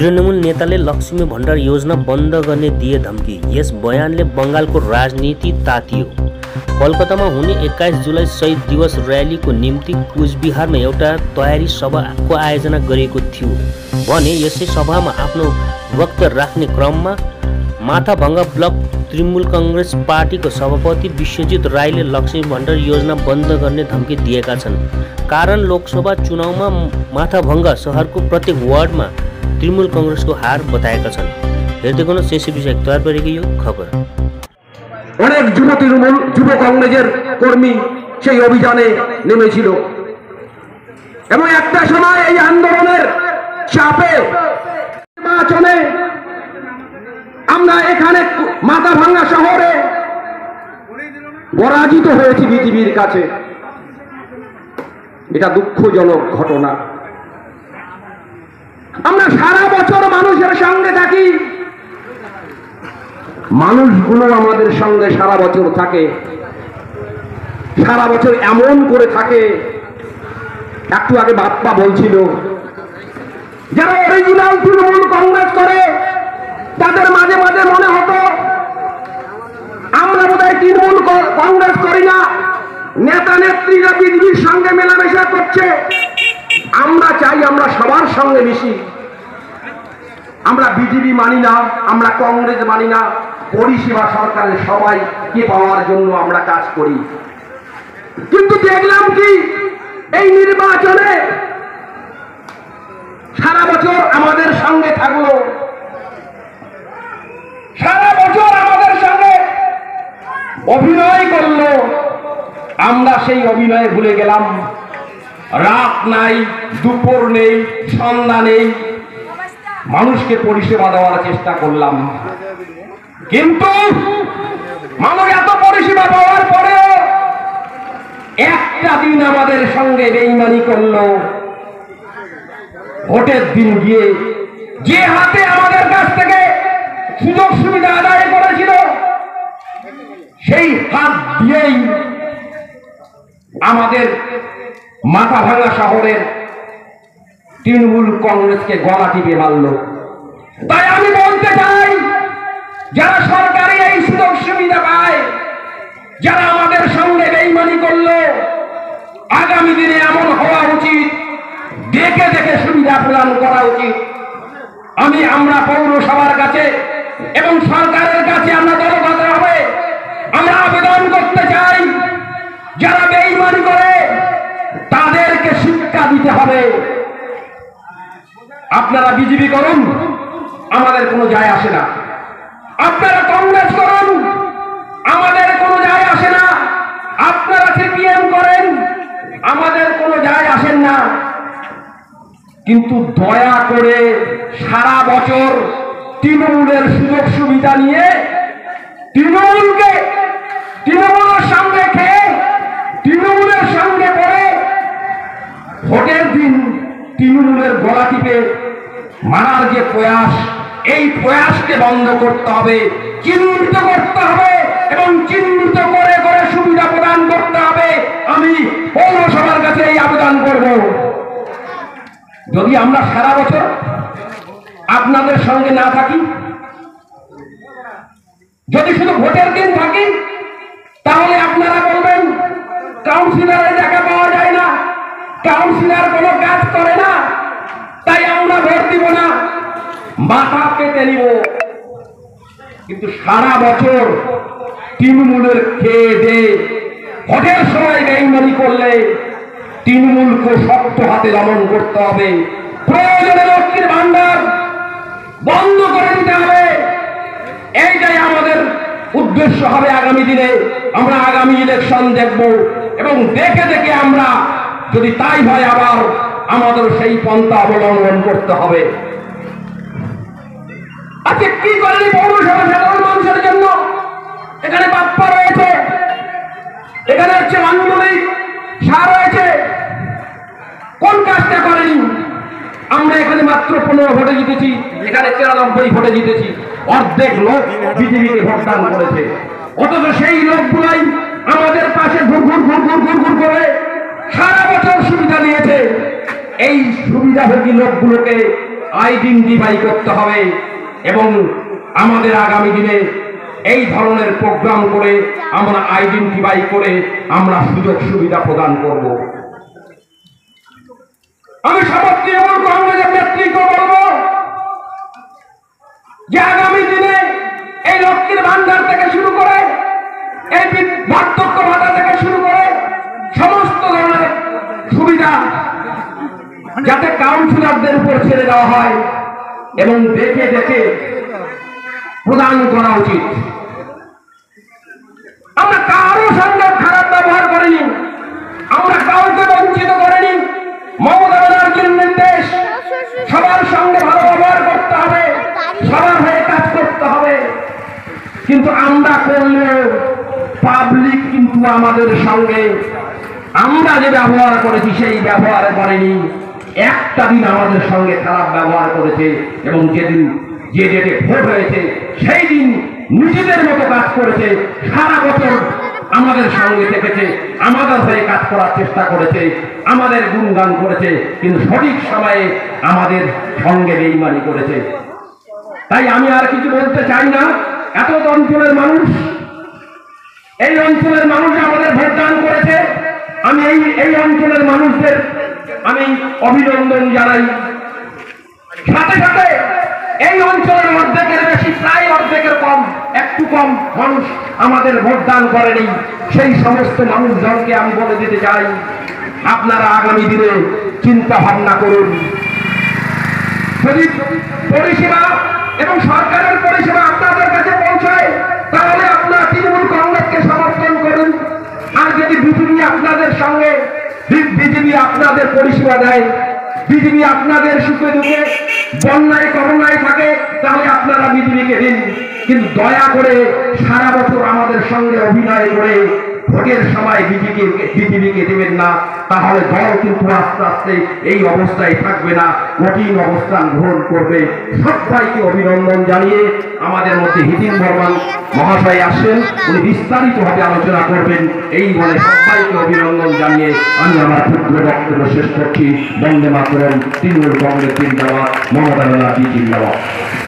तृणमूल नेताले लक्ष्मी भण्डार योजना बन्द गर्ने दिए धम्की। यस बयानले बङ्गालको राजनीति तातियो। कोलकातामा हुने 21 जुलाई शहीद दिवस र्यालीको निम्ति कुचबिहारमा एउटा तयारी सभाको आयोजना गरिएको थियो भने यसै सभामा आफ्नो वक्तव्य राख्ने क्रममा माथाभङ्गा ब्लक तृणमूल कांग्रेस पार्टीको सभापति विश्वजित राईले लक्ष्मी भण्डार योजना बन्द गर्ने धम्की दिएका छन्। कारण लोकसभा चुनावमा माथाभङ्गा शहरको प्रत्येक वार्डमा तृणमूल कांग्रेसको हार बताएका छन्। हेर्दै गर्नु सेसिबी तयार पारेको यो खबर। অনেক যুব তৃণমূল যুব কংগ্রেসের কর্মী সেই অভিযানে নেমেছিল এবং একটা সময় এই আন্দোলনের চাপে নির্বাচনে আমরা এখানে মাথাভাঙ্গা শহরে পরাজিত হয়েছি বিজেপির কাছে। এটা দুঃখজনক ঘটনা। আমরা সারা বছর মানুষের সঙ্গে থাকি, মানুষগুলো আমাদের সঙ্গে সারা বছর থাকে, সারা বছর এমন করে থাকে। একটু আগে বাপ্পা বলছিল যারা অরিজিনাল তৃণমূল কংগ্রেস করে তাদের মাঝে মাঝে মনে হতো আমরা বোধহয় তৃণমূল কংগ্রেস করি না, নেতা নেত্রীরা বিজেপির সঙ্গে মেলামেশা করছে। আমরা চাই আমরা সবার সঙ্গে মিশি। আমরা বিজেপি মানি না, আমরা কংগ্রেস মানি না, পরিষেবা সরকারের সবাইকে পাওয়ার জন্য আমরা কাজ করি। কিন্তু দেখলাম কি এই নির্বাচনে সারা বছর আমাদের সঙ্গে থাকলো, সারা বছর আমাদের সঙ্গে অভিনয় করলো, আমরা সেই অভিনয়ে ভুলে গেলাম। রাত নাই, দুপুর নেই, সন্ধ্যা নেই, মানুষকে পরিষেবা দেওয়ার চেষ্টা করলাম। কিন্তু মানুষ এত পরিষেবা পাওয়ার পরেও একটা দিন আমাদের সঙ্গে বেইমানি করলো। ভোটের দিন গিয়ে যে হাতে আমাদের কাছ থেকে সুযোগ সুবিধা আদায় করেছিল সেই হাত দিয়েই আমাদের মাথাভাঙ্গা শহরের তৃণমূল কংগ্রেসকে গলা টিপে মারল। তাই আমি বলতে চাই যারা সরকারি এই সুযোগ সুবিধা পায়, যারা আমাদের সঙ্গে বেইমানি করলো, আগামী দিনে এমন হওয়া উচিত, দেখে দেখে সুবিধা প্রদান করা উচিত। আমরা পৌরসভার কাছে এবং সরকারের কাছে আমরা দলগতভাবে আমরা আবেদন করতে চাই যারা বেইমানি করে তাদেরকে শিক্ষা দিতে হবে। আপনারা বিজেপি করুন, আমাদের কোনো যায় আসে না। আপনারা কংগ্রেস করুন, আমাদের কোনো যায় আসে না। আপনারা সিপিএম করেন, আমাদের কোনো যায় আসেন না। কিন্তু দয়া করে সারা বছর তৃণমূলের সুযোগ সুবিধা নিয়ে তৃণমূলের সঙ্গে খেয়ে তৃণমূলের সঙ্গে পড়ে ভোটের দিন তৃণমূলের গলা টিপে মারার যে প্রয়াস, এই প্রয়াসকে বন্ধ করতে হবে, চিহ্নিত করতে হবে এবং চিহ্নিত করে করে সুবিধা প্রদান করতে হবে। আমি পৌরসভার কাছে এই আবেদন করব। যদি আমরা সারা বছর আপনাদের সঙ্গে না থাকি, যদি শুধু ভোটের দিন থাকি, তাহলে আপনারা বলবেন কাউন্সিলরের দেখা পাওয়া যায় না, কাউন্সিলর কোনো কাজ করে না, তাই আমরা ভোট দিব না, মাথা পেতে নিব। কিন্তু সারা বছর তৃণমূলের খেয়ে দে ভোটের সময় বেইমানি করলে তৃণমূলকে শক্ত হাতে দমন করতে হবে। প্রয়োজনে লক্ষ্মীর ভান্ডার বন্ধ করে দিতে হবে। এইটাই আমাদের উদ্দেশ্য হবে আগামী দিনে। আমরা আগামী ইলেকশন দেখব এবং দেখে দেখে আমরা যদি তাই হয় আবার আমাদের সেই পন্থা অবলম্বন করতে হবে। আজকে কি করেনি পৌরসভা সাধারণ মানুষের জন্য? এখানে বাপ্পা রয়েছে, এখানে হচ্ছে মাননীয় শাহ রয়েছে, কোন কাজটা করেনি? আমরা এখানে মাত্র 15 ভোটে জিতেছি, এখানে 93 ভোটে জিতেছি। অর্ধেক লোক বিজেপিকে ভোটদান করেছে, অথচ সেই লোকগুলাই আমাদের পাশে ঘুর করে সারা বছর সুবিধা নিয়েছে। এই সুবিধাভোগী লোকগুলোকে আইডেন্টিফাই করতে হবে এবং আমাদের আগামী দিনে এই ধরনের প্রোগ্রাম করে আমরা আইডেন্টিফাই করে আমরা সুযোগ সুবিধা প্রদান করব। আমি সমাজ তৃণমূল কংগ্রেসের নেতৃত্ব বলবো যে আগামী দিনে এই লক্ষ্মীর ভান্ডার থেকে শুরু করে এই বার্ধক্য ভাতা থেকে শুরু করে সমস্ত ধরনের সুবিধা যাতে কাউন্সিলরদের উপর ছেড়ে দেওয়া হয় এবং দেখে দেখে প্রদান করা উচিত। আমরা কারো সঙ্গে খারাপ ব্যবহার করিনি, আমরা কাউকে বঞ্চিত করিনি। মমতা ব্যানার্জির নির্দেশ সবার সঙ্গে ভালো ব্যবহার করতে হবে, সবার হয়ে কাজ করতে হবে, কিন্তু আমরা করলেও পাবলিক কিন্তু আমাদের সঙ্গে আমরা যে ব্যবহার করেছি সেই ব্যবহার করেনি। একটা দিন আমাদের সঙ্গে খারাপ ব্যবহার করেছে এবং যেদিন যে ডেটে ভোট হয়েছে সেই দিন নিজেদের মতো কাজ করেছে, সারা বছর আমাদের সঙ্গে থেকেছে, আমাদের হয়ে কাজ করার চেষ্টা করেছে, আমাদের গুণগান করেছে, কিন্তু সঠিক সময়ে আমাদের সঙ্গে বেইমানি করেছে। তাই আমি আর কিছু বলতে চাই না। এত অঞ্চলের মানুষ, এই অঞ্চলের মানুষ আমাদের ভোটদান করেছে। আমি এই অঞ্চলের মানুষদের আমি অভিনন্দন জানাই। সাথে সাথে এই অঞ্চলের অর্ধেকের বেশি, প্রায় অর্ধেকের কম, একটু কম মানুষ আমাদের ভোটদান করেনি। সেই সমস্ত মানুষজনকে আমি বলে দিতে চাই, আপনারা আগামী দিনে চিন্তা ভাবনা করুন। যদি পরিষেবা এবং সরকারের পরিষেবা আপনাদের কাছে পৌঁছায় তাহলে আপনারা তৃণমূল কংগ্রেসকে সমর্থন করুন। আর যদি বিজেপি আপনাদের সঙ্গে, বিজেপি আপনাদের পরিষেবা দেয়, বিজেপি আপনাদের সুখে দুঃখে বন্যায় করোনায় থাকে, তাহলে আপনারা বিজেপিকে দিন। কিন্তু দয়া করে সারা বছর আমাদের সঙ্গে অভিনয় করে ভোটের সময় বিজেপিকে দেবেন না, তাহলে দল কিন্তু আস্তে আস্তে এই অবস্থায় থাকবে না, কঠিন অবস্থান গ্রহণ করবে। সবাইকে অভিনন্দন জানিয়ে আমাদের মধ্যে হিতিন বর্মন মহাশয় আসছেন, উনি বিস্তারিতভাবে আলোচনা করবেন। এই বলে সবাইকে অভিনন্দন জানিয়ে আমি আমার ক্ষুদ্র বক্তব্য শেষ করছি। বন্দে মাতরম। তৃণমূল কংগ্রেস জিন্দাবাদ, মমতা ব্যানার্জি জিন্দাবাদ।